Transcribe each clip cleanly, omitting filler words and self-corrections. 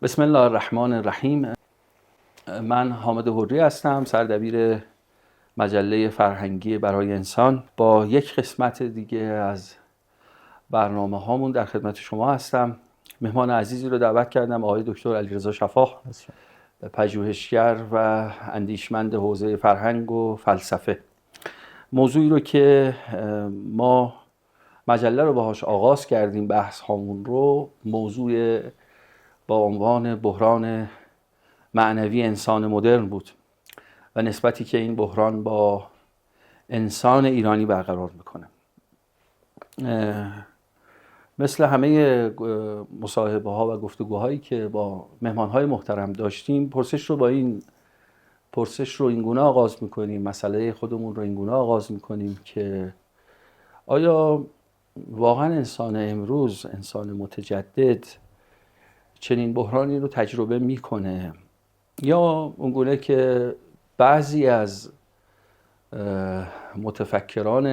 بسم الله الرحمن الرحیم. من حامد حری هستم، سردبیر مجله فرهنگی برای انسان. با یک قسمت دیگه از برنامه هامون در خدمت شما هستم. مهمان عزیزی رو دعوت کردم، آقای دکتر علیرضا شفاق، پژوهشگر و اندیشمند حوزه فرهنگ و فلسفه. موضوعی رو که ما مجله رو باهاش آغاز کردیم، بحث هامون رو، موضوع با عنوان بحران معنوی انسان مدرن بود و نسبتی که این بحران با انسان ایرانی برقرار میکنه. مثل همه مصاحبه ها و گفتگوهایی که با مهمان های محترم داشتیم، پرسش رو این گونه آغاز میکنیم، مسئله خودمون رو این گونه آغاز میکنیم که آیا واقعا انسان امروز، انسان متجدد، چنین بحرانی رو تجربه میکنه، یا اونگونه که بعضی از متفکران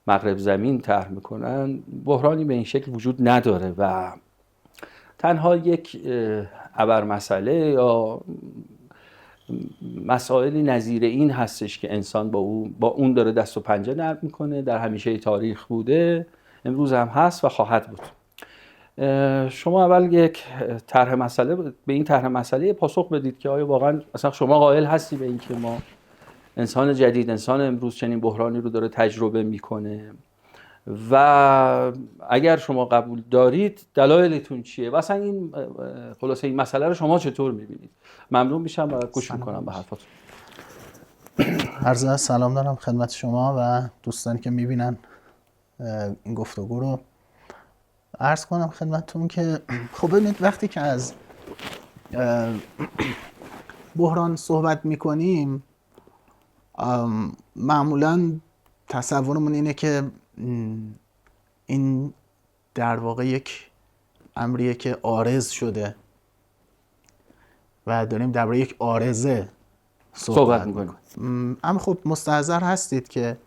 مغرب زمین طرح میکنن، بحرانی به این شکل وجود نداره و تنها یک ابرمسئله یا مسائلی نظیر این هستش که انسان با اون داره دست و پنجه نرم میکنه. در همیشه تاریخ بوده، امروز هم هست و خواهد بود. شما اول یک طرح مسئله به این طرح مسئله پاسخ بدید که آیا واقعا مثلا شما قائل هستی به این که ما انسان جدید، انسان امروز چنین بحرانی رو داره تجربه میکنه، و اگر شما قبول دارید دلایلتون چیه و اصلا این خلاصه این مسئله رو شما چطور میبینید؟ ممنون میشم و گوش میکنم به حرفاتون. عرض سلام دارم خدمت شما و دوستانی که میبینن این گفتگو رو. عرض کنم خدمتتون که خب ببینید، وقتی که از بحران صحبت میکنیم معمولا تصورمون اینه که این در واقع یک امریه که عارض شده و داریم درباره یک عارضه صحبت میکنیم. اما خب مستحضر هستید که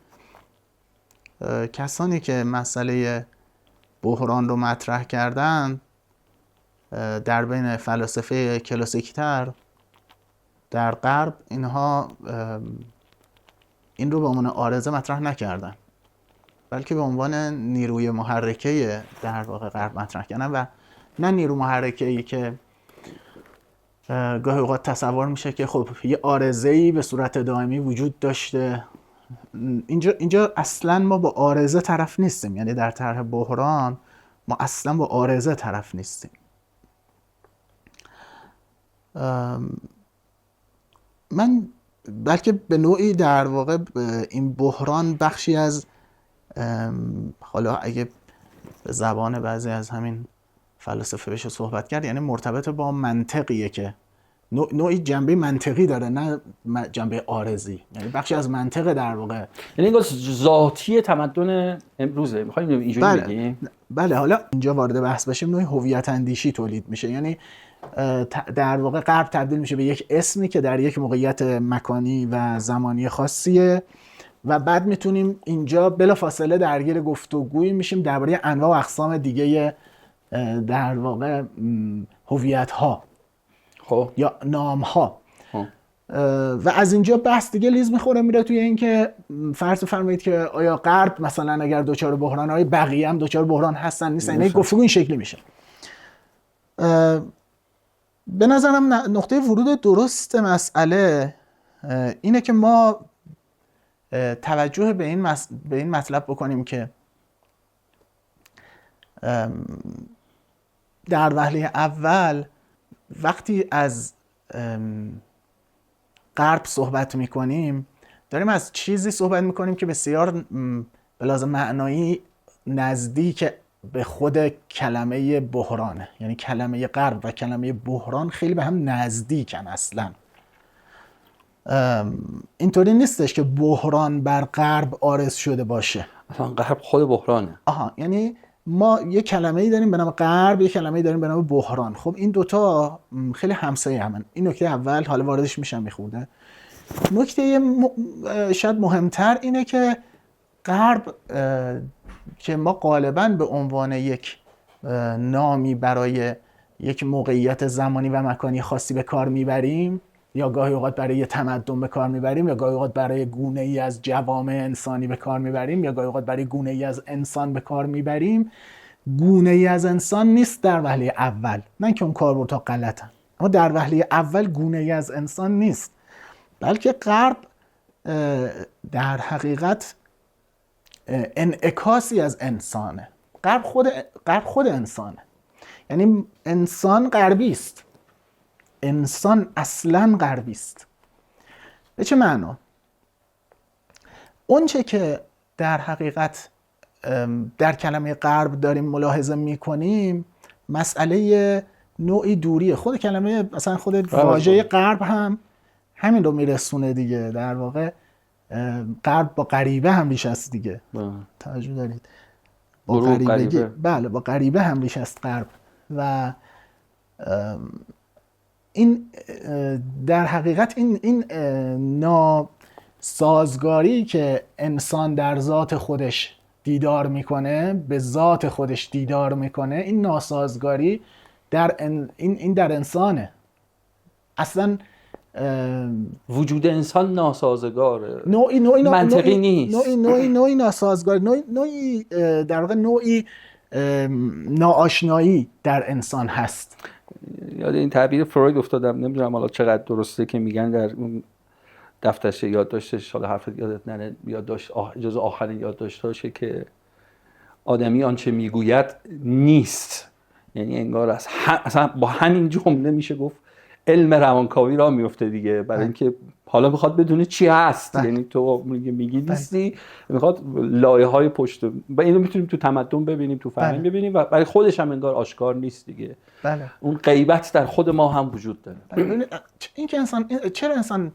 کسانی که مسئله بحران رو مطرح کردن در بین فلاسفه کلاسیکتر در غرب، اینها این رو به عنوان عارضه مطرح نکردن، بلکه به عنوان نیروی محرکه در واقع غرب مطرح کردن و نه نیرو محرکه‌ای که گاهی اوقات تصور میشه که خب یه عارضه‌ای به صورت دائمی وجود داشته. اینجا اصلا ما با عارضه طرف نیستیم، یعنی در طرح بحران ما اصلا با عارضه طرف نیستیم. من بلکه به نوعی در واقع این بحران بخشی از، حالا اگه به زبان بعضی از همین فلاسفه بشه صحبت کرد، یعنی مرتبط با منطقیه که نوعی جنبه منطقی داره، نه جنبه عارضی، یعنی بخشی از منطق در واقع، یعنی انگار ذاتی تمدن امروزه. می‌خوایم اینجوری بگیم؟ بله. حالا اینجا وارد بحث بشیم، نوعی هویت اندیشی تولید میشه، یعنی در واقع غرب تبدیل میشه به یک اسمی که در یک موقعیت مکانی و زمانی خاصیه و بعد میتونیم اینجا بلافاصله درگیر گفتگویی میشیم درباره انواع و اقسام دیگه در واقع هویت ها یا نام ها. و از اینجا بحث دیگه لیز میخوره میره توی این که فرض فرمایید که آیا غرب مثلا اگر دوچار بحران های بقیه هم دوچار بحران هستن نیستن، یعنی گفتگو این شکلی میشه. به نظرم نقطه ورود درست مسئله اینه که ما توجه به این مطلب بکنیم که در وهله اول وقتی از غرب صحبت میکنیم داریم از چیزی صحبت میکنیم که بسیار به لحاظ معنایی نزدیک به خود کلمه بحرانه، یعنی کلمه غرب و کلمه بحران خیلی به هم نزدیکن. اصلا اینطوری نیستش که بحران بر غرب عارض شده باشه، اصلا غرب خود بحرانه. یعنی ما یه کلمه‌ای داریم به نام غرب، یه کلمه‌ای داریم به نام بحران. خب این دوتا خیلی همسایه همن. این نکته اول، حالا واردش میشم میخوده. نکته شاید مهمتر اینه که غرب که ما غالباً به عنوان یک نامی برای یک موقعیت زمانی و مکانی خاصی به کار میبریم، یا گاهی اوقات برای یه تمدن به کار میبریم، یا گاهی اوقات برای گونه‌ای از جوامع انسانی به کار میبریم، یا گاهی اوقات برای گونه‌ای از انسان به کار میبریم، گونه‌ای از انسان نیست در وهله اول. نه که اون کاربردها غلطن، اما در وهله اول گونه‌ای از انسان نیست، بلکه غرب در حقیقت انعکاسی از انسانه. غرب خود انسانه، یعنی انسان غربی است، انسان اصلا غربی است. به چه معنا؟ اون چه که در حقیقت در کلمه غرب داریم ملاحظه میکنیم، مسئله نوعی دوریه. خود کلمه مثلا خود واژه غرب هم همین رو میرسونه دیگه. در واقع غرب با غریبه هم ریشه است دیگه. توجه دارید؟ با غریبه. بله، با غریبه هم ریشه است غرب. و این در حقیقت این ناسازگاری که انسان در ذات خودش دیدار میکنه، به ذات خودش دیدار میکنه، این ناسازگاری در انسانه. اصلا وجود انسان ناسازگاره، نوعی منطقی نیست، نوعی ناسازگار، نوعی در واقع نوعی ناآشنایی در انسان هست. یاد این تعبیر فروید افتادم، نمیدونم حالا چقدر درسته که میگن در اون دفترچه یادداشتش، حالا حرفت یادت نره، یادداشت جز آخرین یادداشتاشه که آدمی آنچه میگوید نیست. یعنی انگار اصلا با همین جمله میشه گفت علم روانکاوی را میفته دیگه، برای اینکه حالا میخواد بدونه چی هست. یعنی تو میگی نیستی، میخواد لایه‌های پشت. و اینو میتونیم تو تمدن ببینیم، تو فرهنگ ببینیم، و برای خودش هم انگار آشکار نیست دیگه. بله. اون غیبت در خود ما هم وجود داره. این که چرا انسان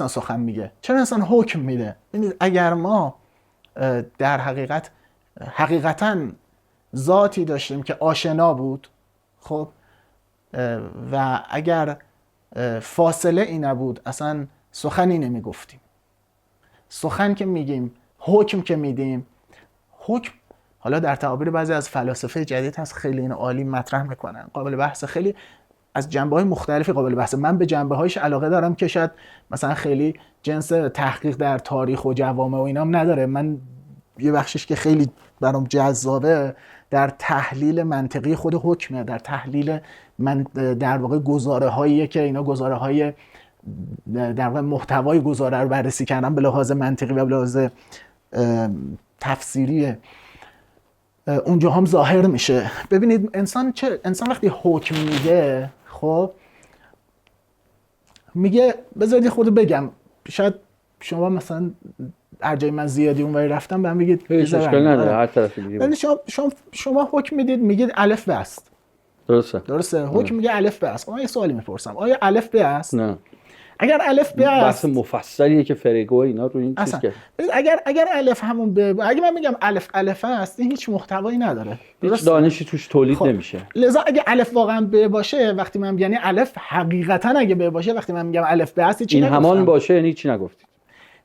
سخن میگه؟ چرا انسان حکم میده؟ ببینید، اگر ما در حقیقتاً ذاتی داشتیم که آشنا بود، خب، و اگر فاصله ای نبود، اصلا سخنی نمیگفتیم. سخن که میگیم، حکم که میدیم، حکم حالا در تعابیر بعضی از فلاسفه جدید هست، خیلی اینو عالی مطرح میکنن، قابل بحث، خیلی از جنبه‌های مختلفی قابل بحثه. من به جنبه‌هایش علاقه دارم که شاید مثلا خیلی جنس تحقیق در تاریخ و جوامع و اینام نداره. من یه بخشش که خیلی برام جذابه در تحلیل منطقی خود حکمه، در تحلیل در واقع گزاره‌هایی که اینا گزاره‌های در واقع محتوای گزاره رو بررسی کردن به لحاظ منطقی و به لحاظ تفسیری، اونجا هم ظاهر میشه. ببینید انسان وقتی حکم میده، خب میگه، بذارید خودو بگم، شاید شما مثلا ارجای من زیادی اونوری رفتم، بهم بگید اشکال نداره، هر طرفی میگید. شما حکم میدید، میگید الف ب است. درسته. حکم میگه الف ب است. من یه سوالی میپرسم، آیا الف ب است؟ نه. اگر الف ب است، بحث مفصلیه که فرگو اینا رو این چیز که اگر الف همون ب، اگه من میگم الف است، این هیچ محتوایی نداره، هیچ دانشی توش تولید نمیشه. لذا اگه الف واقعا ب باشه، وقتی من یعنی الف حقیقتا اگه ب باشه، وقتی من میگم الف ب است، این همان باشه، یعنی چی نگفتید.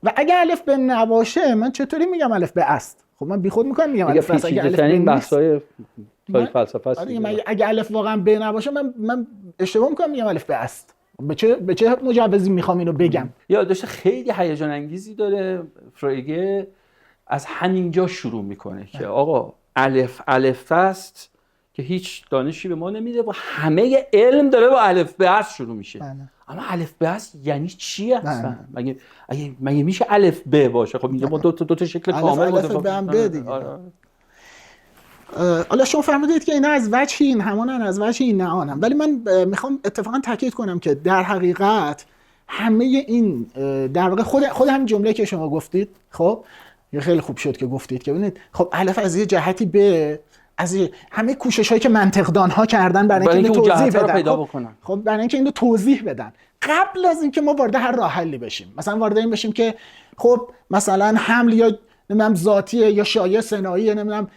و اگه الف ب نباشه، من چطوری میگم الف ب است؟ خب من بیخود میکنم میگم الف است. اگه الف ب نیست، بحث‌های تاریخ فلسفه است. اگه الف واقعا ب نباشه، من اشتباه میکنم میگم الف ب است. به چه مجوزی میخوام اینو بگم؟ یادداشت خیلی هیجان انگیزی داره فرویگه، از همینجا شروع میکنه که آقا الف است که هیچ دانشی به ما نمیده و همه علم داره با الف ب است شروع میشه. اما الف ب است یعنی چی اصلا؟ مگه میشه الف ب باشه؟ خب اینجا ما دو تا شکل کامل متفاوت. حالا شما فرمودید که اینا از وجهی این همانن، از وجهی این نه آنن، ولی من میخوام اتفاقا تاکید کنم که در حقیقت همه این در واقع خود همین جمله که شما گفتید، خب خیلی خوب شد که گفتید که ببینید، خب الف از یه جهتی به از همه کوشش‌هایی که منطق‌دان‌ها کردن برای اینکه اینو توضیح بدن، خب برای اینکه اینو توضیح بدن، قبل از اینکه ما وارد هر راه حلی بشیم، مثلا وارد این بشیم که خب مثلا حمل یا نمیدونم ذاتیه یا شایع صناعیه، نمیدونم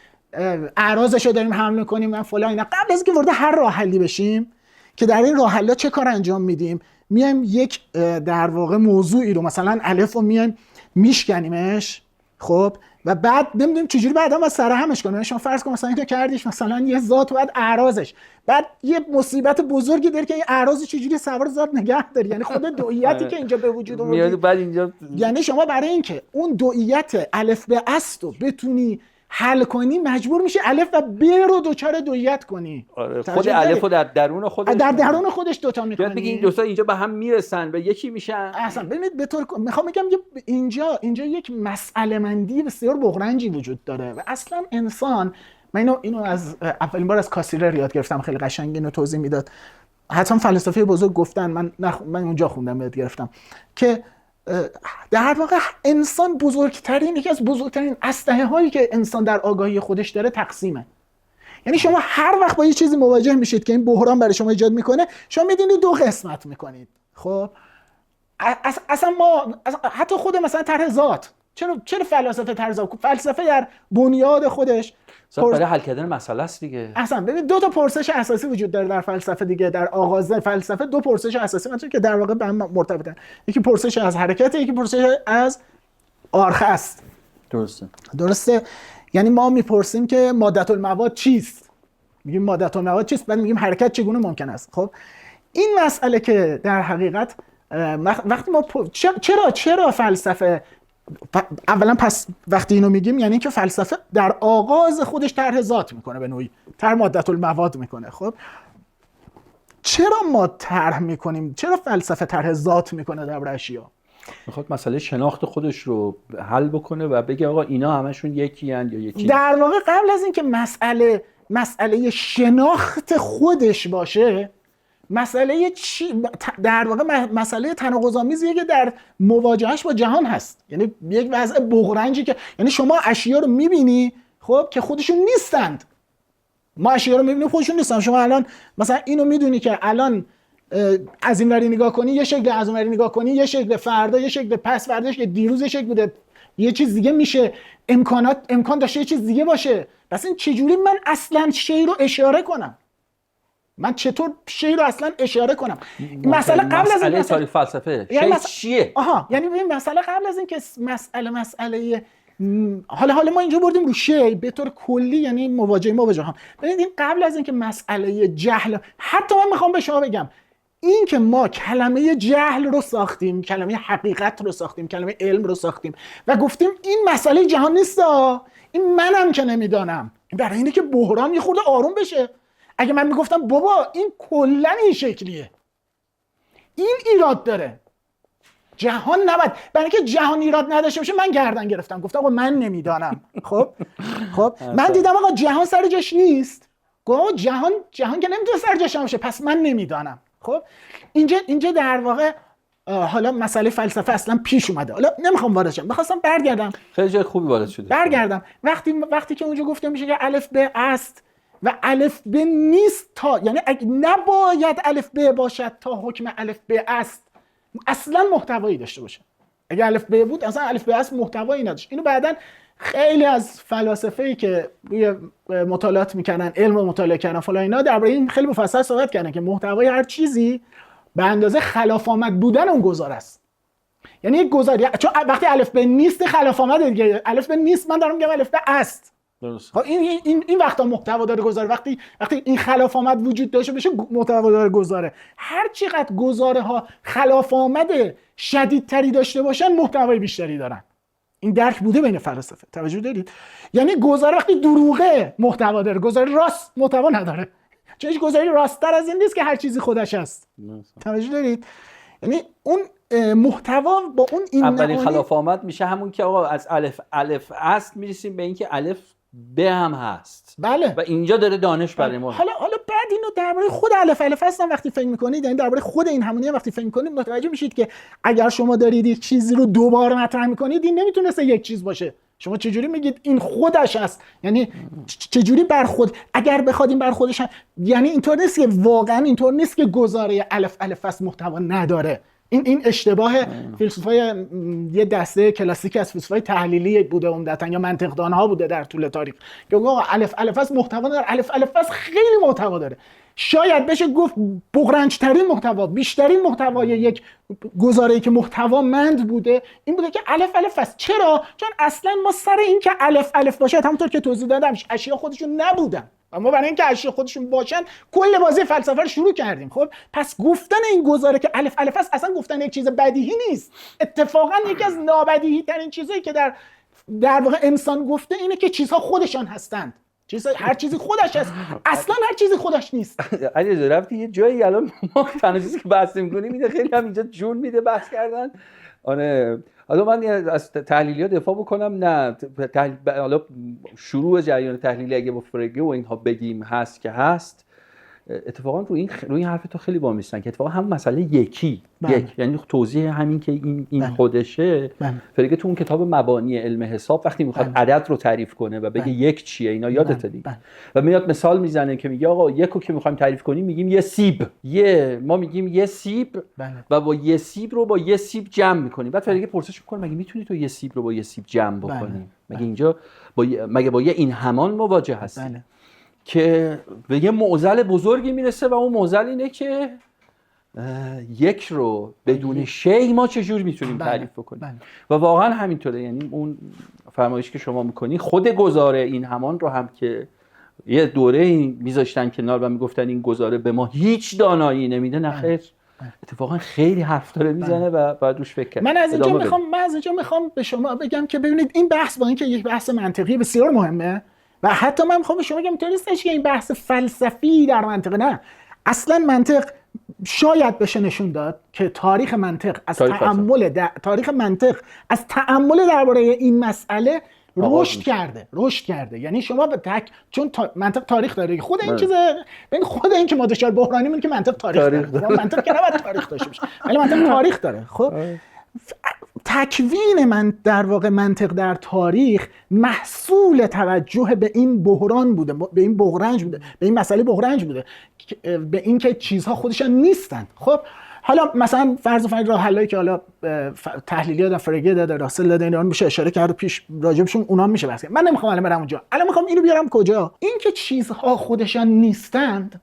اعراضشو داریم حمل کنیم، من فلان اینا، قبل از اینکه وارد هر راه حلی بشیم که در این راه حلا چه کار انجام میدیم، میایم یک در واقع موضوعی رو، مثلا الف رو میایم میشکنیمش، خب و بعد نمیدونیم چجوری بعدا ما سر همش کنیم. شما فرض کن مثلا اینو کردیش، مثلا یه ذات بعد اعراضش، بعد یه مصیبت بزرگی داره که این اعراض چجوری سوار ذات نگه داری، یعنی خود دوئیتی که اینجا به وجود اومد بعد اینجا یعنی شما برای اینکه اون دوئیت الف به است رو بتونی حل کنی مجبور میشه الف و ب رو دوچار دوئیت کنی. خود الف رو در درون خودش دوتا میکنی. یاد بگی این دوتا اینجا به هم میرسن، به یکی میشن. اصلا ببینید به طور میخوام بگم اینجا یک مسئله مندی بسیار بغرنجی وجود داره و اصلا انسان، من اینو از اولین بار از کاسیلر یاد گرفتم، خیلی قشنگ اینو توضیح میداد. حتما فلسفه بزرگ گفتن، من اونجا خوندم یاد گرفتم که در واقع انسان یکی از بزرگترین اسلحه هایی که انسان در آگاهی خودش داره تقسیمه. یعنی شما هر وقت با یه چیزی مواجه میشید که این بحران برای شما ایجاد میکنه، شما میدونید دو قسمت میکنید. خب اصلا حتی خود مثلا طرح ذات، چرا فلسفه طرح ذات؟ فلسفه در بنیاد خودش برای حل کردن مسئله است دیگه. اصلا ببین دو تا پرسش اساسی وجود داره در فلسفه دیگه. در آغاز فلسفه دو پرسش اساسی وجود که در واقع به هم مرتبطن. یکی پرسش از حرکت، یکی پرسش از آرخه است. درسته. یعنی ما میپرسیم که مادة المواد چیست؟ میگیم مادة المواد چیست، بعد میگیم حرکت چگونه ممکن است. خب این مسئله که در حقیقت وقتی ما چرا فلسفه اولا پس وقتی اینو میگیم یعنی که فلسفه در آغاز خودش طرح ذات میکنه، به نوعی طرح مادة المواد میکنه. خب چرا ما طرح میکنیم؟ چرا فلسفه طرح ذات میکنه در اشیا؟ میخواد مسئله شناخت خودش رو حل بکنه و بگه آقا اینا همشون یکی ان یا یکی. در واقع قبل از اینکه مسئله شناخت خودش باشه، مسئله در واقع مسئله تناقض‌آمیزیه که در مواجهش با جهان هست. یعنی یک وضع بغرنجی که یعنی شما اشیا رو میبینی خب که خودشون نیستند. ما اشیا رو میبینیم خودشون نیستن. شما الان مثلا اینو میدونی که الان از این وری نگاه کنی یه شکل، از اون وری نگاه کنی یه شکل، فردا یه شکل، پس فرداش، یه دیروز یه شکل بوده، یه چیز دیگه میشه، امکان داشته یه چیز دیگه باشه. پس این چجوری من اصلا شی رو اشاره کنم؟ من چطور شی رو اصلا اشاره کنم؟ مسئله قبل از این تاریخ فلسفه شی چیه؟ یعنی ببین مسئله قبل از این که مسئله حالا ما اینجا بردیم رو شی به طور کلی، یعنی مواجهه ما با جهان. ببینید این قبل از این که مسئله جهل، حتی من میخوام به شما بگم این که ما کلمه جهل رو ساختیم، کلمه حقیقت رو ساختیم، کلمه علم رو ساختیم و گفتیم این مسئله جهان نیست، این منم که نمیدانم، برای اینه که بحران یه خورده آروم بشه. اگه من میگفتم بابا این کلا این شکلیه، این ایراد داره، جهان نباید، برای اینکه جهان ایراد نداشته باشه من گردن گرفتم، گفتم آقا من نمیدانم. خب من دیدم آقا جهان سر جاش نیست، گفتم جهان که نمیتونه سر جاش باشه، پس من نمیدانم. خب اینجا در واقع حالا مسئله فلسفه اصلا پیش اومده. حالا نمیخوام وارد شم، می‌خواستم برگردم، خیلی جای خوبی وارد شده. برگردم وقتی که اونجا گفتم میشه که الف ب است و الف ب نیست تا، یعنی نباید الف ب باشد تا حکم الف ب است اصلا محتوایی داشته باشه. اگه الف ب بود اصلا الف ب است محتوایی نداشت. اینو بعدن خیلی از فلاسفه‌ای که روی مطالعات میکنن، علم رو مطالعه کردن فلان اینا، درباره این خیلی مفصل صحبت کردن که محتوای هر چیزی به اندازه خلاف آمد بودن اون گذار است. یعنی یک گذاری، چون وقتی الف ب نیست خلاف آمد دیگه، الف ب نیست من دارم میگم الف ب است. درست. خب این وقتا محتوا داره گذاره. وقتی این خلاف آمد وجود داشته باشه محتوا داره گذاره. هر چقدر گزاره ها خلاف آمد شدیدتری داشته باشن محتوای بیشتری دارن. این درک بوده بین فلاسفه، توجه دارید؟ یعنی گزاره وقتی دروغه محتوا داره، گزاره راست محتوا نداره. چون هیچ گزاری راست‌تر از این نیست که هر چیزی خودش است. توجه دارید؟ یعنی اون محتوا با اون این اولین خلاف آمد میشه همون که آقا از الف است میرسیم به اینکه الف ب هم هست. بله. و اینجا داره دانش برای ما. حالا بعد اینو درباره خود الف هستن وقتی فکر میکنید، یعنی درباره خود این همونیه وقتی فکر میکنید متوجه میشید که اگر شما دارید یک چیزی رو دوباره مطرح میکنید این نمیتونه یک چیز باشه. شما چجوری میگید این خودش است؟ یعنی چجوری بر خود، اگر بخوادیم بر خودش یعنی اینطور نیست که واقعا اینطور نیست که گزاره الف است محتوا نداره. این اشتباه فیلسوفای یه دسته کلاسیک از فیلسوفای تحلیلی بوده عمدتاً یا منطق‌دان‌ها بوده در طول تاریخ که آقا الف از محتوا داره، الف از خیلی محتوا داره. شاید بشه گفت بغرنج‌ترین محتوا، بیشترین محتوای یک گزاره‌ای که محتوامند بوده این بوده که الف است. چرا؟ چون اصلا ما سر این که الف باشه همونطور که توضیح دادم اشیا خودشون نبودن و ما برای اینکه اشیا خودشون باشن کل بازی فلسفه رو شروع کردیم. خب پس گفتن این گزاره که الف است اصلا گفتن یک چیز بدیهی نیست، اتفاقا یکی از نابدیهی ترین چیزایی که در واقع انسان گفته اینه که چیزها خودشان هستند. هر چیزی خودش هست، اصلا هر چیزی خودش نیست. علیرضا رفتی یه جایی الان ما تنها چیزی که بحث می‌کنیم اینه، خیلی هم اینجا جون میده بحث کردن. آره حالا من از تحلیلی‌ها دفاع بکنم، نه حالا شروع جریان تحلیلی اگه با فرگه و اینها بگیم هست که هست، اتفاقا روی این حرف تو خیلی با میستن که اتفاقا همون مسئله یک یعنی توضیح همین که این خودشه. فرگه تو اون کتاب مبانی علم حساب وقتی میخواد عدد رو تعریف کنه و بگه یک چیه اینا یادته دیگه و میاد مثال میزنه که میگه آقا یکو که میخوایم تعریف کنیم میگیم یه سیب، ما میگیم یه سیب و با یه سیب رو با یه سیب جمع میکنیم. بعد فرگه پرسش میکنه مگه میتونی تو یه سیب رو با یه سیب جمع بکنی؟ مگه اینجا مگه با یه این همان مواجه هستی؟ که به یه معضل بزرگی میرسه و اون معضل اینه که یک رو بدون شی ما چجور میتونیم تعریف بکنیم. و واقعا همینطوره، یعنی اون فرمایشی که شما میکنی خود گزاره این همان رو هم که یه دوره میذاشتن کنار و میگفتن این گزاره به ما هیچ دانایی نمیده، نخیر اتفاقا خیلی حرف داره میزنه و باید روش فکر کرد. من از اینجا میخوام به شما بگم که ببینید این بحث با اینکه یک بحث منطقی بسیار مهمه و حتی من میخوام به شما بگم اینطوری نیستش که این بحث فلسفی در منطق، نه اصلا منطق شاید بشه نشون داد که تاریخ منطق از تأمل درباره این مسئله رشد کرده. یعنی شما چون منطق تاریخ داره، خود این چیز ببین خود این که ما دچار بحرانیم که منطق تاریخ داره. منطق که نباید تاریخ داشته باشه ولی منطق تاریخ داره. خب تکوین من در واقع منطق در تاریخ محصول توجه به این بحران بوده، به این بغرنج بوده، به این مسئله بغرنج بوده، به این که چیزها خودشان نیستن. خب حالا مثلا فرض راه حلایی که حالا تحلیلیات فرگه داده، راسل داده، اینا میشه اشاره کرد و پیش راجبشون اونا میشه بحث کرد. من نمیخوام الان برم اونجا، الان میخوام اینو بیارم کجا؟ این که چیزها خودشان نیستند.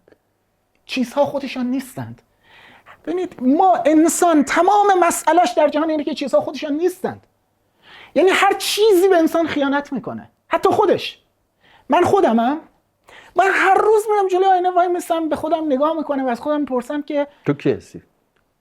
ببینید ما انسان تمام مسئلهش در جهان اینه که چیزها خودشان نیستند. یعنی هر چیزی به انسان خیانت میکنه، حتی خودش. من هر روز میرم جلوی آینه وای میسم به خودم نگاه میکنم و از خودم میپرسم که تو کی هستی؟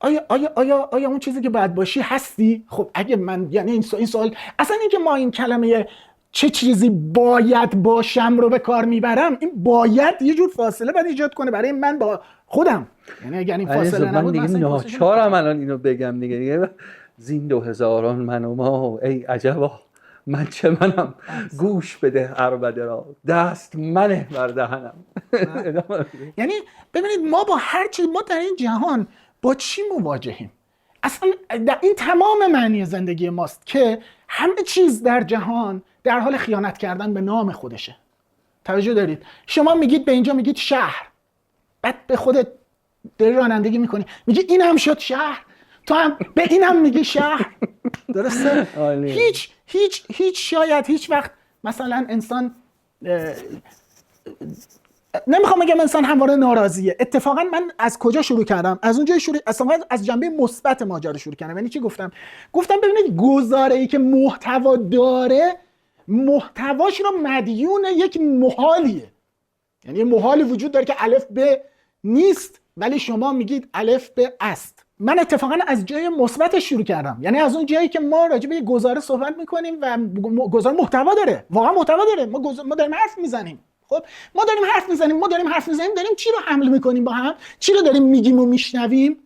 آیا اون چیزی که باید باشی هستی؟ خب اگه من یعنی این سوال اصلا این که ما این کلمه چه چیزی باید باشم رو به کار میبرم، این باید یه جور فاصله باید ایجاد کنه برای من با خودم. یعنی اگر این فاصله نبود من دیگه ناچارم الان اینو بگم دیگه. زین 2000 من و ما ای عجبا من چه منم، گوش بده عربده را دست منه بر دهنم. یعنی ببینید ما با هر چیز، ما در این جهان با چی مواجهیم؟ اصلا این تمام معنی زندگی ماست که همه چیز در جهان در حال خیانت کردن به نام خودشه. توجه دارید؟ شما میگید به اینجا میگید شهر، بعد به خودت داری رانندگی میکنی میگی این هم شد شهر، تو هم به این هم میگی شهر. درسته؟ هیچ شاید هیچ وقت مثلا انسان نمیخوام بگم انسان همواره ناراضیه. اتفاقا من از کجا شروع کردم؟ از اونجا از جنبه مثبت ماجرا شروع کردم. یعنی چی گفتم ببینید گزاره‌ای که محتوا داره محتواش رو مدیون یک محالیه. یعنی یه محالی وجود داره که الف ب نیست ولی شما میگید الف ب است. من اتفاقا از جای مثبت شروع کردم، یعنی از اون جایی که ما راجع به گزاره صحبت میکنیم و گزاره محتوا داره، واقعا محتوا داره. ما داریم حرف میزنیم. خب ما داریم حرف میزنیم داریم چی رو حمل میکنیم با هم؟ چی رو داریم میگیم و میشنویم؟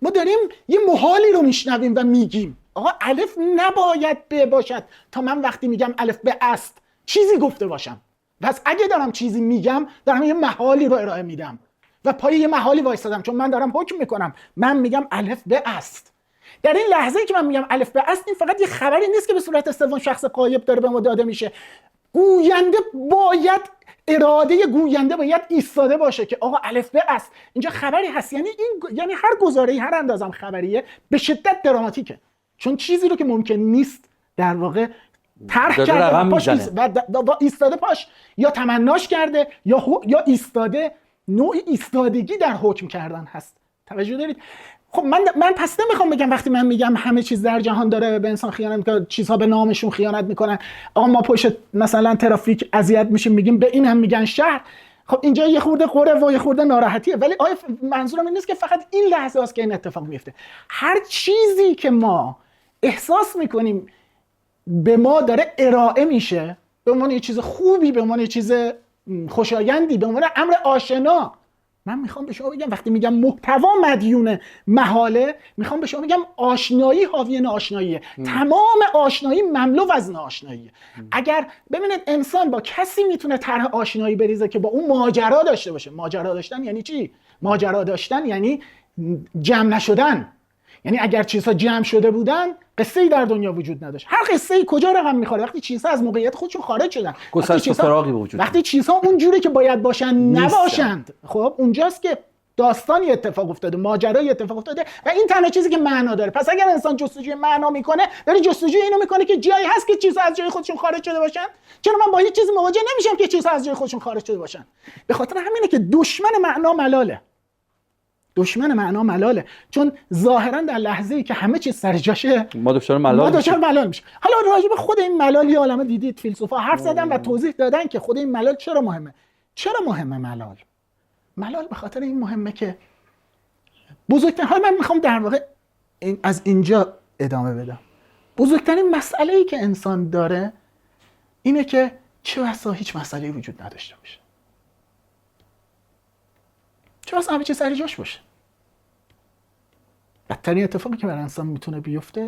ما داریم یه محالی رو میشنویم و میگیم آقا الف نباید ب باشد تا من وقتی میگم الف ب است چیزی گفته باشم. پس اگه دارم چیزی میگم دارم یه محالی رو ارائه میدم و پای یه محالی وایسادم، چون من دارم حکم میکنم. من میگم الف ب است. در این لحظه که من میگم الف ب است، این فقط یه خبری نیست که به صورت سوم شخص غایب داره به ما داده میشه. گوینده باید، اراده گوینده باید ایستاده باشه که آقا الف به است، اینجا خبری هست. یعنی هر گزاره‌ای، هر اندازم خبریه به شدت دراماتیکه، چون چیزی رو که ممکن نیست در واقع طرح کرده و ایستاده پاش، یا تمناش کرده یا ایستاده. نوع ایستادگی در حکم کردن هست. توجه دارید؟ خب من پس نمیخوام بگم وقتی من میگم همه چیز در جهان داره به انسان خیانت میکنه، چیزها به نامشون خیانت میکنن، آقا ما پشت مثلا ترافیک اذیت میشیم میگیم به این هم میگن شهر. خب اینجا یه خورده قره و یه خورده ناراحتیه، ولی آیا منظورم این نیست که فقط این لحظه است که این اتفاق میفته. هر چیزی که ما احساس میکنیم به ما داره ارائه میشه به عنوان یه چیز خوبی، به عنوان یه چیز خوشایندی، به عنوان امر آشنا، من میخوام به شما بگم وقتی میگم محتوا مدیون محاله، میخوام به شما بگم آشنایی حاوی ناآشناییه. تمام آشنایی مملو از ناآشناییه. اگر ببینید انسان با کسی میتونه طرح آشنایی بریزه که با اون ماجرا داشته باشه. ماجرا داشتن یعنی چی؟ ماجرا داشتن یعنی جمع نشدن. یعنی اگر چیزها جمع شده بودن قصه‌ای در دنیا وجود نداشت. هر قصه‌ای کجا رقم می‌خوره؟ وقتی چیزها از موقعیت خودشون خارج شدن، وقتی چیزها اونجوری که باید باشن نباشند، خب اونجاست که داستانی اتفاق افتاده، ماجرایی اتفاق افتاده و این تنها چیزی که معنا داره. پس اگر انسان جستجوی معنا میکنه، داره جستجوی اینو میکنه که جایی هست که چیزها از جای خودشون خارج شده باشن. چرا من با هیچ چیزی مواجه نمیشم که چیزها از جای خودشون خارج شده باشن؟ به خاطر همینه که دشمن معنا ملاله. دشمن معنا ملاله، چون ظاهرا در لحظه‌ای که همه چیز سر جاشه ما دچار ملال میشه. حالا راجع به خود این ملال یه عالمه دیدید فیلسوفا حرف زدن و توضیح دادن که خود این ملال چرا مهمه. چرا مهمه ملال به خاطر این مهمه که بزرگترین، حالا من میخوام در واقع از اینجا ادامه بدم، بزرگترین مسئله‌ای که انسان داره اینه که چه بسا هیچ مسئله‌ای وجود نداشته باشه، چه بسا همه چیز سر جاش باشه. بدترین اتفاقی که برای انسان میتونه بیفته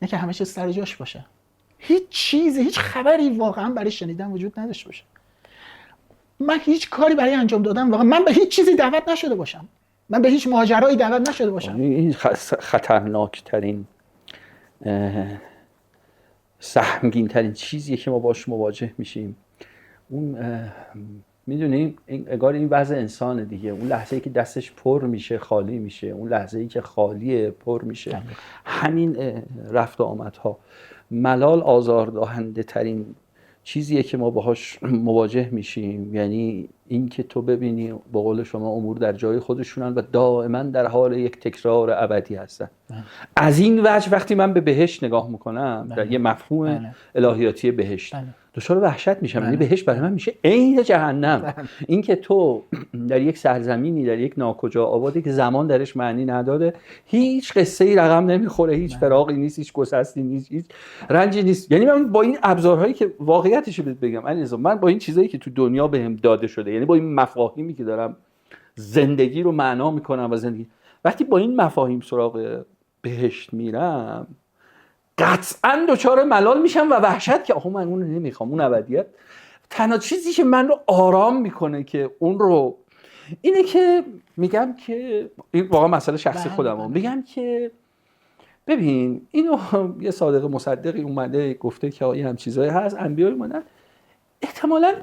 اینه که همه چیز سر جاش باشه، هیچ چیزی، هیچ خبری واقعا برای شنیدن وجود نداشته باشه. من هیچ کاری برای انجام دادن واقعا، من به هیچ چیزی دعوت نشده باشم، من به هیچ ماجرایی دعوت نشده باشم. این خطرناکترین، سهمگین ترین چیزیه که ما باش مواجه میشیم. اون میدونیم انگار این وضع انسانه دیگه. اون لحظه‌ای که دستش پر میشه خالی میشه، اون لحظه‌ای که خالیه پر میشه. همین رفت و آمدها، ملال آزاردهنده ترین چیزیه که ما باهاش مواجه میشیم. یعنی این که تو ببینی به قول شما امور در جای خودشونن و دائما در حال یک تکرار ابدی هستن. از این وجه وقتی من به بهشت نگاه میکنم، در یه مفهوم الهیاتی بهشت، دچار وحشت میشم. یعنی بهشت برای من میشه عین جهنم. این که تو در یک سرزمینی، در یک ناکجا آبادی که زمان درش معنی نداره، هیچ قصه‌ای رقم نمیخوره، هیچ فراقی نیست، هیچ گسستی نیست، هیچ رنجی نیست. یعنی من با این ابزارهایی که واقعیتش رو بگم علیرضا، من با این چیزایی که تو دنیا بهم داده شده، یعنی با این مفاهیمی که دارم زندگی رو معنا میکنم و زندگی، وقتی با این مفاهیم سراغ بهشت میرم، قطعاً دچار ملال میشم و وحشت که آخه من اون رو نمیخوام. اون ابدیت تنها چیزی که من رو آرام میکنه که اون رو، اینه که میگم که این واقعا مسئله شخصی خودمه، میگم که ببین اینو یه صادق مصدقی اومده گفته که آقا هم چیزایی هست، انبیاء اومدن، احتمالاً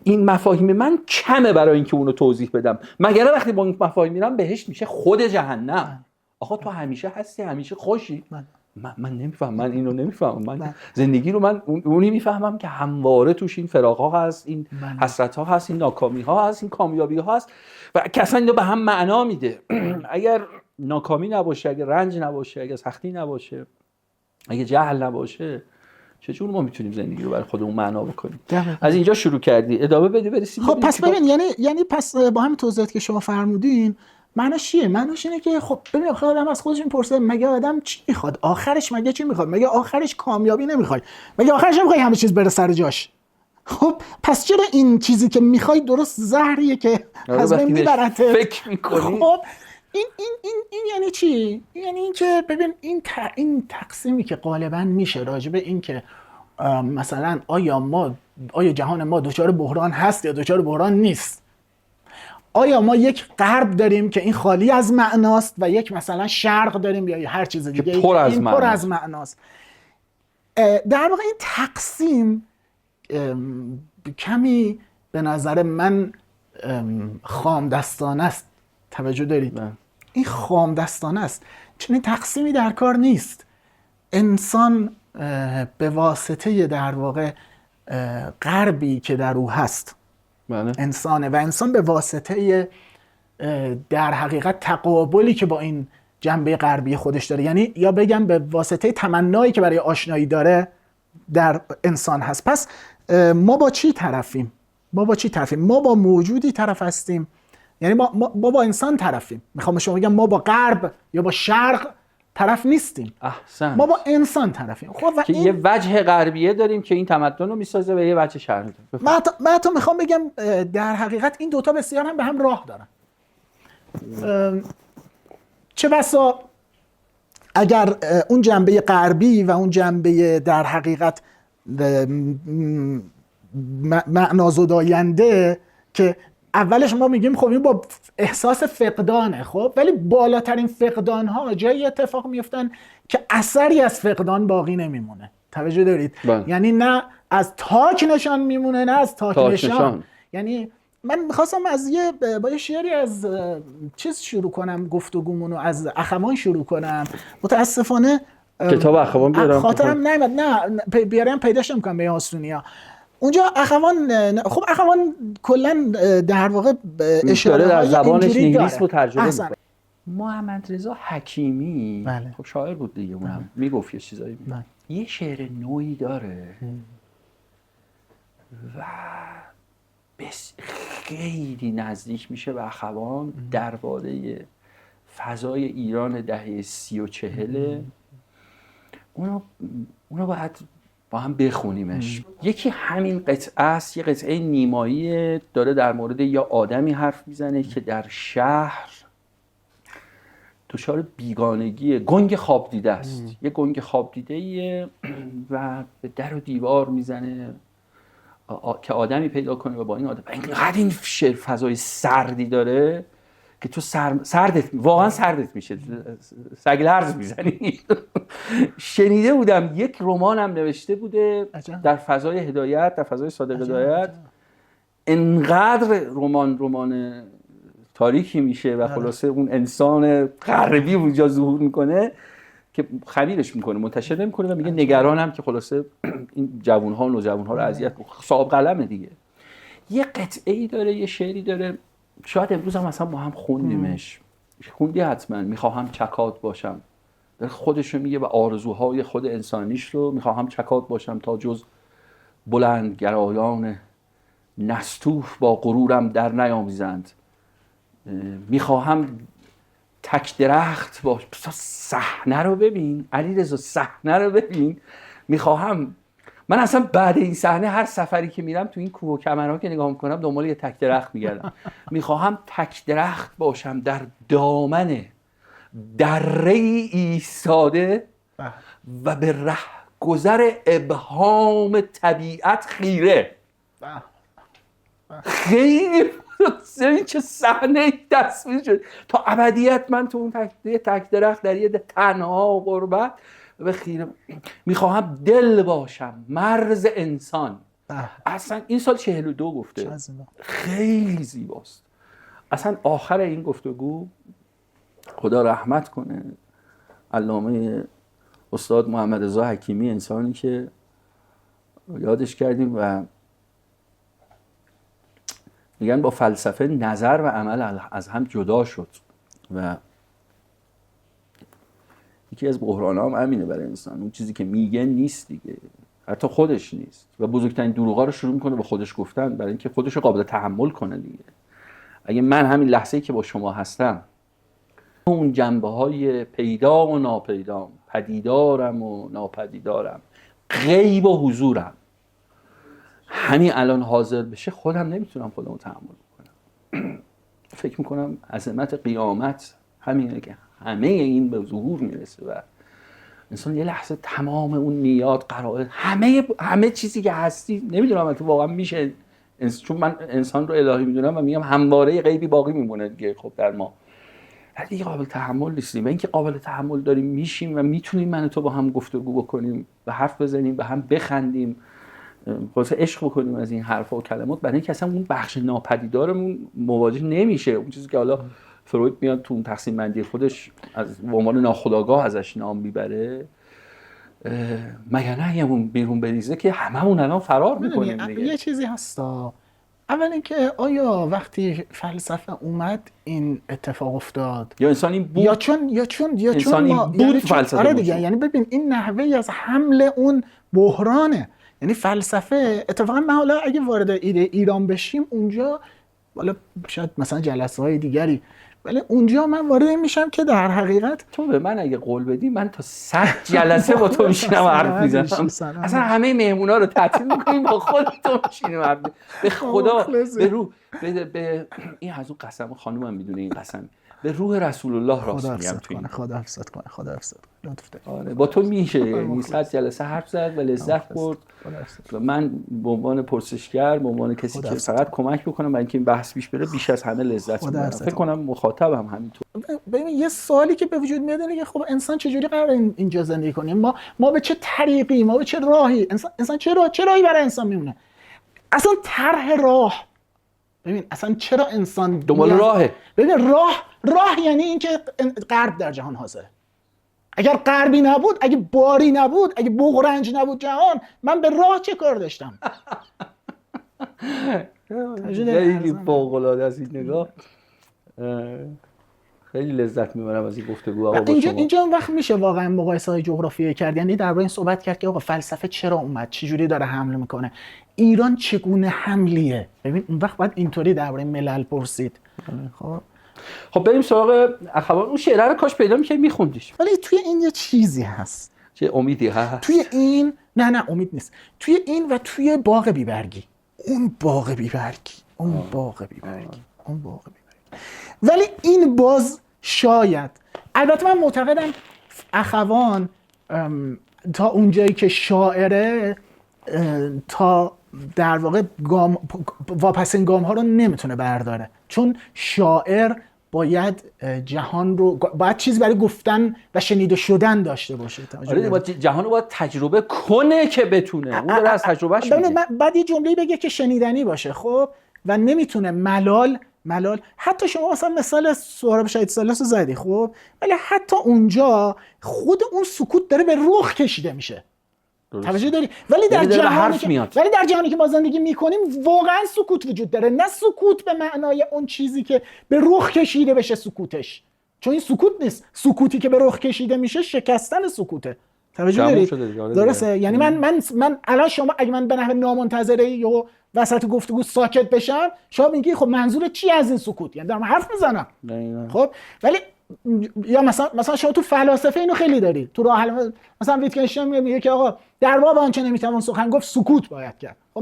این مفاهیم من کمه برای اینکه اونو توضیح بدم، مگر وقتی با این مفاهیم میرم بهشت میشه خود جهنم. آقا تو همیشه هستی، همیشه خوشی. من نمیفهم، من اینو نمیفهمم. من زندگی رو من اونی میفهمم که همواره توش این فراق‌ها هست، این حسرت‌ها هست، این ناکامی‌ها هست، این کامیابی‌ها هست و کسا اینو به هم معنا میده. اگر ناکامی نباشه، اگر رنج نباشه، اگر سختی نباشه، اگر جهل نباشه، چجور ما میتونیم زندگی رو برای خودمون معنا بکنیم؟ از اینجا شروع کردی، ادامه بدی برسیم. خب پس ببین، یعنی پس با همین توضیحاتی که شما فرمودین معناش چیه؟ معناش اینه که خب ببین آدم از خودش میپرسه مگه آدم چی میخواد؟ آخرش مگه چی میخواد؟ مگه آخرش کامیابی نمیخوای؟ مگه آخرش نمیخوای همه چیز بره سر جاش؟ خب پس چرا این چیزی که میخوای درست زهریه که از بین میبرت؟ فکر میکنی؟ خب این یعنی چی؟ یعنی این که ببین این تقسیمی که غالبا میشه راجع به این که مثلا آیا جهان ما دچار بحران هست یا دچار بحران نیست؟ آیا ما یک غرب داریم که این خالی از معناست و یک مثلا شرق داریم یا هر چیز دیگه پر از معناست؟ در واقع این تقسیم کمی به نظر من خام دستانه است. توجه دارید؟ این خام دستانه است. چنین تقسیمی در کار نیست. انسان به واسطه در واقع غربی که در او هست انسانه و انسان به واسطه در حقیقت تقابلی که با این جنبه غربی خودش داره، یعنی یا بگم به واسطه تمنایی که برای آشنایی داره در انسان هست. پس ما با چی طرفیم؟ ما با موجودی طرف هستیم، یعنی ما با انسان طرفیم. میخوام شما بگم ما با غرب یا با شرق طرف نیستیم. احسن. ما با انسان طرفیم. خب که یه وجه غربیه داریم که این تمدن رو میسازه و یه وجه شرقی داریم. من حتی میخوام بگم در حقیقت این دوتا بسیار هم به هم راه دارن. چه بسا اگر اون جنبه غربی و اون جنبه در حقیقت معنازداینده که اولش ما میگیم خب این با احساس فقدانه، خب ولی بالاترین فقدان ها جایی اتفاق میفتن که اثری از فقدان باقی نمیمونه. توجه دارید؟ یعنی نه از تاک نشان میمونه نه از تاک نشان. یعنی من میخواستم از با یه شعری از چیز شروع کنم، گفتگومونو از اخوان شروع کنم. متاسفانه کتاب اخوان بیارم خاطرم نیامد، نه بیارم پیداش نمیکنم به آسونیا. اونجا اخوان، خب اخوان کلا در واقع اشاره در زبانش نیهیلیسم رو ترجمه میکنه. میکنه. محمد رضا حکیمی خب شاعر بود دیگه، اونم میگفت یه چیزایی. یه شعر نوعی داره و خیلی نزدیک میشه به اخوان درباره فضای ایران دهه 30 و 40. اونو باید با هم بخونیمش. یکی همین قطعه است، یه قطعه نیمایی داره در مورد یا آدمی حرف میزنه که در شهر دچار بیگانگی گنگ خواب دیده است. یه گنگ خواب دیده و به در و دیوار میزنه که آدمی پیدا کنه و با این آدم اینقدر این شعر فضای سردی داره که تو واقعا سردت میشه، سگلرز میزنی. شنیده بودم یک رمانم نوشته بوده در فضای هدایت، در فضای صادق هدایت. انقدر رمان تاریکی میشه و خلاصه اون انسان غربی اونجا ظهور میکنه که خمیرش میکنه، منتشر نمیکنه و میگه نگرانم که خلاصه این جوانها و نوجوانها رو اذیت کنه. صاحب قلمه دیگه. یه قطعه‌ای داره، یه شعری داره، شاید امروز هم مثلا با هم خوندیمش. خوندی حتما. میخواهم چکات باشم. خودش رو میگه و آرزوهای خود انسانیش رو. میخواهم چکات باشم تا جز بلند گرایان نستوه با غرورم در نیامیزند. میخواهم تک درخت باش. صحنه رو ببین علیرضا، صحنه رو ببین. میخواهم، من اصلا بعد این صحنه هر سفری که میرم تو این کوه و کمرها که نگاه میکنم دنبال یه تک درخت میگردم. میخواهم تک درخت باشم در دامن دره ایستاده و به رهگذر ابهام طبیعت خیره. خیلی چه صحنه تصویر شد. تا ابدیت من تو اون تک درخت در یه تنها غربت و خیره. میخواهم دل باشم مرز انسان. اصلا این سال 42 گفته. خیلی زیباست. اصلا آخر این گفتگو خدا رحمت کنه علامه استاد محمد رضا حکیمی، انسانی که یادش کردیم و میگن با فلسفه نظر و عمل از هم جدا شد و یکی از بحران‌ها هم امینه برای انسان. اون چیزی که میگه نیست دیگه، حتی خودش نیست و بزرگترین دروغا رو شروع میکنه به خودش گفتن برای اینکه خودش رو قابل تحمل کنه دیگه. اگه من همین لحظه‌ای که با شما هستم اون جنبه‌های پیدا و ناپیدام، پدیدارم و ناپدیدارم، غیب و حضورم همین الان حاضر بشه، خودم نمیتونم خودمو تحمل کنم. فکر میکنم عظمت قیامت همینه که همه این به ظهور میرسه و انسان یه لحظه تمام اون نیات، قرائن، همه چیزی که هستی، نمیدونم که واقعا میشه، چون من انسان رو الهی میدونم و میگم همواره غیبی باقی میمونه دیگه. خب در ما دیگه قابل تحمل نیستیم و اینکه قابل تحمل داریم میشیم و میتونیم من و تو با هم گفتگو بکنیم و حرف بزنیم و هم بخندیم خلاص عشق بکنیم از این حرفا و کلمات، برای اینکه اصلا اون بخش ناپدیدارمون مواجه نمیشه. اون چیزی که حالا فروید میاد تو اون تقسیم بندی خودش از به عنوان ناخودآگاه ازش نام میبره، مگر نه همون بیرون بریزه که هممون الان فرار میکنیم دیگه. یه چیزی هستا، اول اینکه آیا وقتی فلسفه اومد این اتفاق افتاد یا انسان این بود، یا چون انسان این بود یعنی فلسفه آره بود. دیگه، یعنی ببین این نحوه از حمل اون بحرانه. یعنی فلسفه اتفاقا من حالا اگه وارد ایده ایران بشیم اونجا، حالا شاید مثلا جلسه‌های دیگری، ولی اونجا من وارد این میشم که در حقیقت تو به من اگه قول بدی من تا 100 جلسه با تو میشینم و حرف میزنم، اصلا همه مهمونا رو تعطیل میکنیم با خودتون میشینیم به خدا، به روح، به این از اون قسم خانومم میدونه این قسم، به روح رسول الله راست میگم تو این. خدا حفظت کنه لطف داری. آره با تو میشه، یعنی 100 جلسه حرف زد و لذت برد و من به عنوان پرسشگر، به عنوان کسی که فقط کمک بکنم برای اینکه این بحث پیش بره، بیش از همه لذت میبرم. فکر کنم مخاطبم همینطور. ببین یه سوالی که به وجود میاد اینه که خب انسان چجوری قراره اینجا زندگی کنه؟ ما به چه طریقی، ما به چه راهی، انسان چه راهی برای انسان میمونه؟ اصلا طرح راه، ببین اصلا چرا انسان دنبال راهه؟ ببین راه یعنی اینکه غرب در جهان حاضره. اگر غربی نبود، اگه باری نبود، اگه بغرنج نبود جهان، من به راه چه کار داشتم؟ خیلی فوق‌العاده است این نگاه. خیلی لذت میبرم از این گفتگو با شما. اینجا اون وقت میشه واقعا مقایسه‌های جغرافیایی کرد، یعنی درباره این صحبت کرد که آقا فلسفه چرا اومد، چه جوری داره حمله میکنه، ایران چگونه حملیه. ببین اون وقت باید اینطوری درباره ملل پرسید. خب بریم سراغ اخبار. اون شعر رو کاش پیدا می‌کردی می‌خوندیش. ولی توی این یه چیزی هست، چه امیدی هست توی این. نه امید نیست. توی این و توی باغ بیبرگی، اون باغ بیبرگی. ولی این باز شاید، البته من معتقدم اخوان تا اونجایی که شاعره، تا در واقع واپسین گام ها رو نمیتونه برداره، چون شاعر باید جهان رو، باید چیزی برای گفتن و شنیده شدن داشته باشه. آره باید جهان رو باید تجربه کنه که بتونه. اون داره از تجربهش میگه. بعد یه جمله‌ای بگه که شنیدنی باشه، خب، و نمیتونه ملال حتی شما مثلا مثال سهراب شهید ثالث رو زدی، خب، ولی حتی اونجا خود اون سکوت داره به رخ کشیده میشه. توجه داری؟ ولی در جهانی که ما زندگی میکنیم واقعا سکوت وجود داره، نه سکوت به معنای اون چیزی که به رخ کشیده بشه سکوتش، چون این سکوت نیست. سکوتی که به رخ کشیده میشه شکستن سکوته. توجه داری؟ درسته. یعنی من الان شما اگه من به نحو نامنتظره یا وسط گفتگو ساکت بشم، شما میگی خب منظور چی از این سکوت؟ یعنی دارم حرف میزنم. خب ولی یا مثلا شما تو فلاسفه اینو خیلی داری، تو راه حل مثلا ویتگنشتاین میگه که آقا در باب آنچه نمیتوان سخن گفت سکوت باید کرد. خب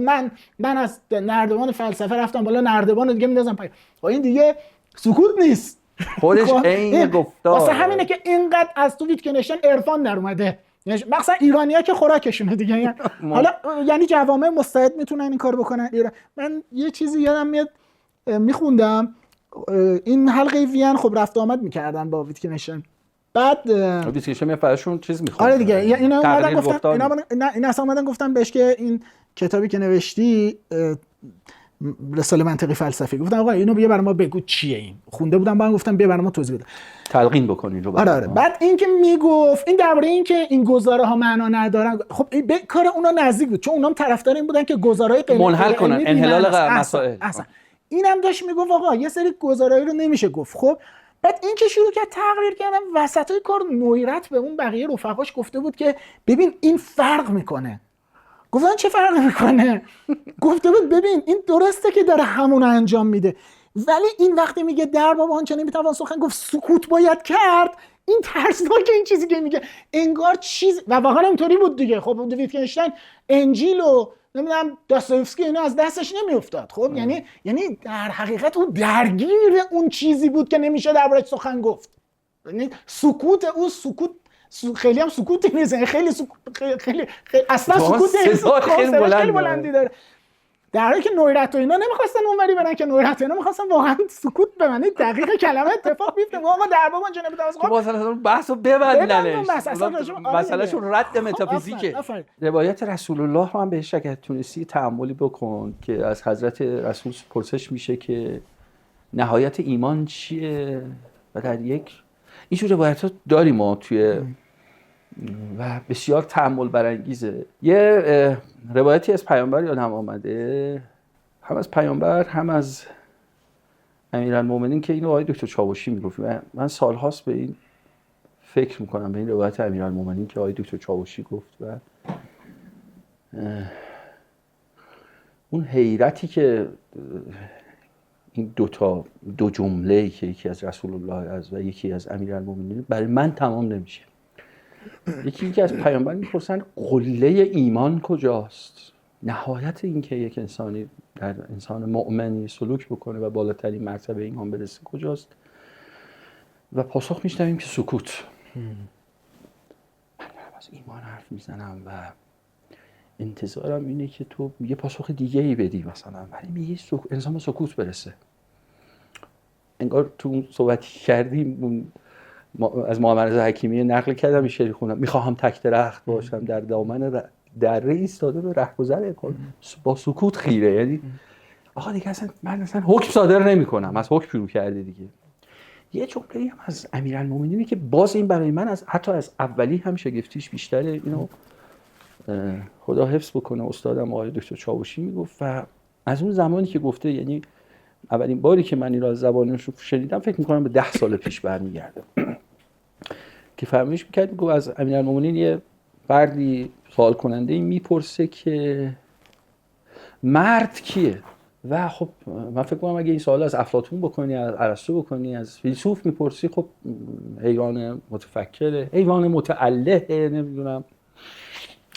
من از نردبان فلسفه رفتم بالا، نردبان دیگه میندازم پایین. خب این دیگه سکوت نیست، خودش عین گفتار. واسه همینه که اینقدر از تو ویتگنشتاین عرفان در اومده، مثلا ایرانی‌ها که خوراکشونه دیگه. یعنی حالا یعنی جوامع مستعد میتونن این کارو بکنن. من یه چیزی یادم میاد میخوندم، این حلقه وین خب رفت آمد میکردن با ویتگنشتاین، بعد ویتگنشتاین فرشون چیز میخواد. آره دیگه، اینا اومدن گفتن، اینا اصلا اومدن گفتن بهش که این کتابی که نوشتی رساله منطقی فلسفی، گفتن آقا اینو بیا برام بگو چیه این. خونده بودم بعد گفتم بیا برام توضیح بده، تلقین بکنین رو. آره. بعد این که میگفت این درباره این که این گزاره ها معنا ندارن، خب به کار اونا نزدیک بود، چون اونام طرفدار این بودن که گزارهای غیر منحل کنن، انحلال مسائل. اینم داشت میگفت آقا یه سری گزارهایی رو نمیشه گفت. خب بعد این که شروع کرد تقریر کردن وسطای کار، نویرت به اون بقیه رفقاش گفته بود که ببین این فرق میکنه. گفتن چه فرقی میکنه؟ گفته بود ببین این درسته که داره همون انجام میده، ولی این وقتی میگه در باب آنچه نمیتوان سخن گفت سکوت باید کرد، این ترسناکه این چیزی که میگه، انگار چیز، و واقعا اینطوری بود دیگه. خب ویتگنشتاین انجیل و نمیدونم داستایوفسکی اینا از دستش نمیافتاد. خب یعنی در حقیقت اون درگیر اون چیزی بود که نمیشه دربارش سخن گفت. یعنی سکوت اون سکوت خیلی هم سکوتی نیست، خیلی اصلا سکوت خیلی بلندی داره. در حالی که نویرت و اینا نمیخواستن اونوری برن، که نویرت و اینا میخواستن واقعا سکوت به معنی دقیق کلمه اتفاق بیفته. آقا در باب اونجا نمیدونم خب مثلا بحثو ببندنش، مسئلهشون رد متافیزیکه. روایت رسول الله رو هم بهش اگه تونستی تأملی بکن که از حضرت رسول پرسش میشه که نهایت ایمان چیه و در یک اینجور روایت ها داریم ما توی و بسیار تأمل برانگیزه. یه روایتی از پیامبر یادم آمده، هم از پیامبر هم از امیرالمومنین که اینو آقای دکتر چاوشی میگفت. من سالهاست به این فکر میکنم، به این روایت امیرالمومنین که آقای دکتر چاوشی گفت و اون حیرتی که این دو جمله که یکی از رسول الله از و یکی از امیرالمومنین برای من تمام نمیشه. یکی از پیامبر میپرسن قله ایمان کجاست؟ نهایت این که یک انسانی در انسان مؤمنی سلوک بکنه و بالاترین مرتبه ایمان برسه کجاست؟ و پاسخ میشنویم که سکوت. من از ایمان حرف میزنم و انتظارم اینه که تو یه پاسخ دیگه ای بدی، مثلا ولی میگه انسان به سکوت برسه. انگار تو صحبتی کردیم از محمد رضا حکیمی نقل کردم این شعر خوندم، میخواهم تک درخت باشم در دامن دره ایستاده به رهگذر با سکوت خیره. یعنی آقا دیگه من اصلا حکم صادر نمی‌کنم، از حکم شروع کرده دیگه. یه جمله‌ای هم از امیرالمومنین که باز این برای من حتی از اولی هم شگفتیش بیشتره، اینو خدا حفظ بکنه استادم آقای دکتر چاوشی میگفت و از اون زمانی که گفته، یعنی اولین باری که من این رو از زبانش رو شنیدم فکر می‌کنم به 10 سال پیش برمیگرده که فرمایش می‌کرد، میگفت از امیرالمومنین یه فردی سوال کننده این میپرسه که مرد کیه؟ و خب من فکر کنم اگه این سوال از افلاطون بکنی، از ارسطو بکنی، از فیلسوف میپرسی، خب حیوان متفکره، حیوان متعلهه، نمیدونم.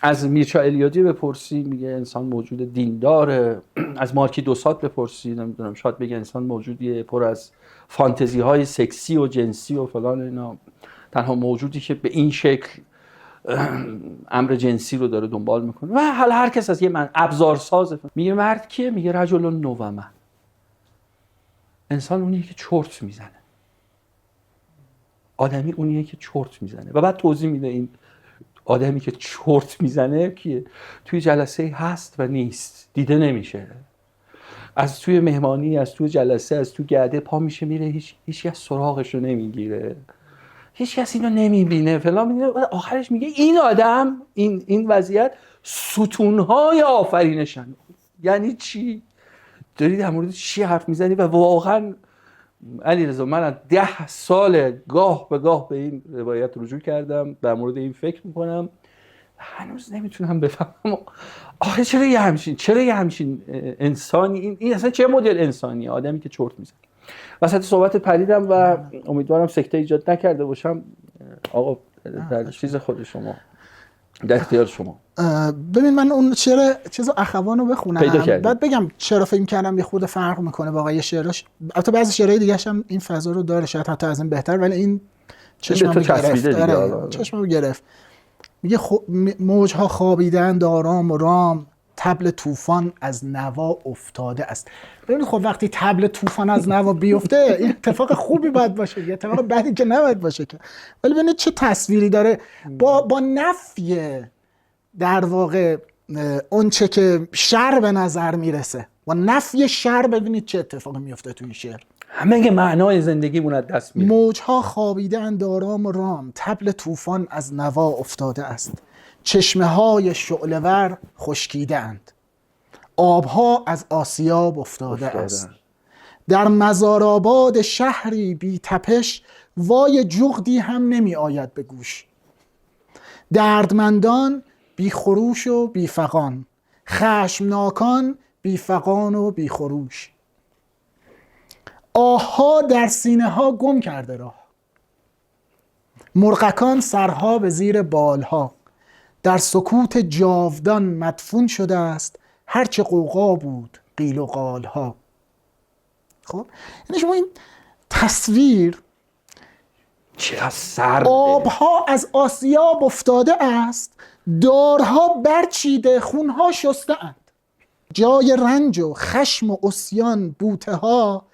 از میرچا الیادی بپرسی میگه انسان موجود دینداره. از مارکی دوسات بپرسی نمیدونم شاید بگه انسان موجودیه پر از فانتزی های سکسی و جنسی و فلان اینا، تنها موجودی که به این شکل امر جنسی رو داره دنبال میکنه. و حالا هر کس از یه من ابزار سازه. میگه مرد کیه؟ میگه رجل نومه. انسان اونیه که چرت میزنه، آدمی اونیه که چرت میزنه. و بعد توضیح میده این آدمی که چرت میزنه کیه. توی جلسه هست و نیست، دیده نمیشه، از توی مهمانی، از توی جلسه، از توی گرده پا میشه میره، هیچ کس سراغش رو نمیگیره، هیچ کس اینو نمیبینه فلان. میگه آخرش میگه این آدم، این وضعیت ستونهای آفرینشن. یعنی چی؟ داری در مورد چی حرف میزنی؟ و واقعا علیرضا من از 10 سال گاه به گاه به این روایت رجوع کردم، در مورد این فکر میکنم، هنوز نمیتونم بفهمم آخه چرا یه همچین انسانی، این اصلا چه مدل انسانیه؟ آدمی که چرت میزنه. وسط صحبت پریدم و امیدوارم سکته ایجاد نکرده باشم. آقا در چیز خود شما، در اختیار شما. ببین من اون چیز اخوانو بخونم بعد بگم چرا فکر کردم یه خود فرق میکنه با یه شعرش. البته بعضی شعرهای دیگه هم این فضا رو داره، شاید حتی از این بهتر، ولی این چشمم گرفت. میگه موجها خوابیدند آرام و رام، طبل طوفان از نوا افتاده است. ببین خب وقتی طبل طوفان از نوا بیفته این اتفاق خوبی باید باشه، یه اتفاق بدی که نباید باشه که. ولی ببینید چه تصویری داره با نفی در واقع اون چه که شر به نظر میرسه، با نفی شر ببینید چه اتفاقی میفته تو این شعر. همه معنای زندگیمون از دست میره. موجها خوابیدند آرام و رام، طبل طوفان از نوا افتاده است. چشمه های شعله‌ور خشکیدند، آبها از آسیاب افتاده است. در مزارآباد شهری بی تپش، وای جغدی هم نمی آید به گوش. دردمندان بی خروش و بی فغان، خشمناکان بی فغان و بی خروش. آهها در سینه ها گم کرده راه، مرغکان سرها به زیر بالها. در سکوت جاودان مدفون شده است، هرچه غوغا بود قیل و قالها. خب یعنی شما این تصویر چقدر سرده. آبها از آسیاب افتاده است، دارها برچیده خونها شسته اند. جای رنج و خشم و عصیان بوته ها،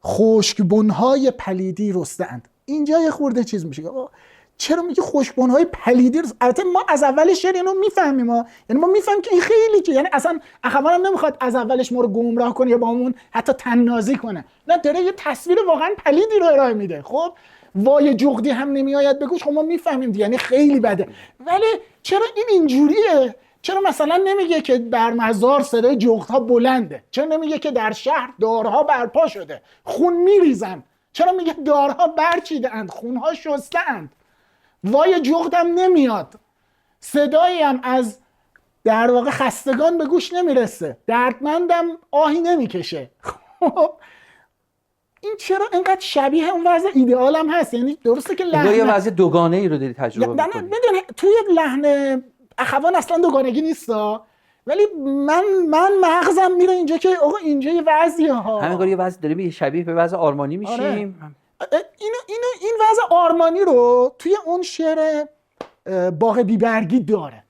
خشکبنهای پلیدی رسته‌اند. اینجا یه خورده چیز میشه، چرا میگه خشکبنهای پلیدی البته ما از اولش اینو میفهمیم یعنی ما میفهمیم که این خیلی که یعنی اصلا اخوانم نمیخواد از اولش ما رو گمراه کنه یا با همون حتی تنازی کنه، نه داره یه تصویر واقعا پلیدی رو ارائه میده. خب وای جغدی هم نمیآید بگوش، خب ما میفهمیم یعنی خیلی بده، ولی چرا این اینجوریه؟ چرا مثلا نمیگه که در مزار صدای جغدها بلنده؟ چرا نمیگه که در شهر دارها برپا شده خون میریزن؟ چرا میگه دارها برچیده اند خونها شسته اند؟ وای جغدم نمیاد، صدایی هم از در واقع خستگان به گوش نمیرسه، دردمندم آهی نمیکشه. این چرا اینقدر شبیه اون وضع ایدئال هم هست؟ یعنی درسته که لحن یه وضع دوگانه ای رو داری تجربه می‌کنی. میدونی توی لحن اخوان اصلا دوگانگی نیستا، ولی من مغزم میره اینجا که آقا اینجا یه وضعیه ها، همینطور یه وضع داریم شبیه به وضع آرمانی میشیم. آره. این وضع آرمانی رو توی اون شعر باغ بیبرگی داره.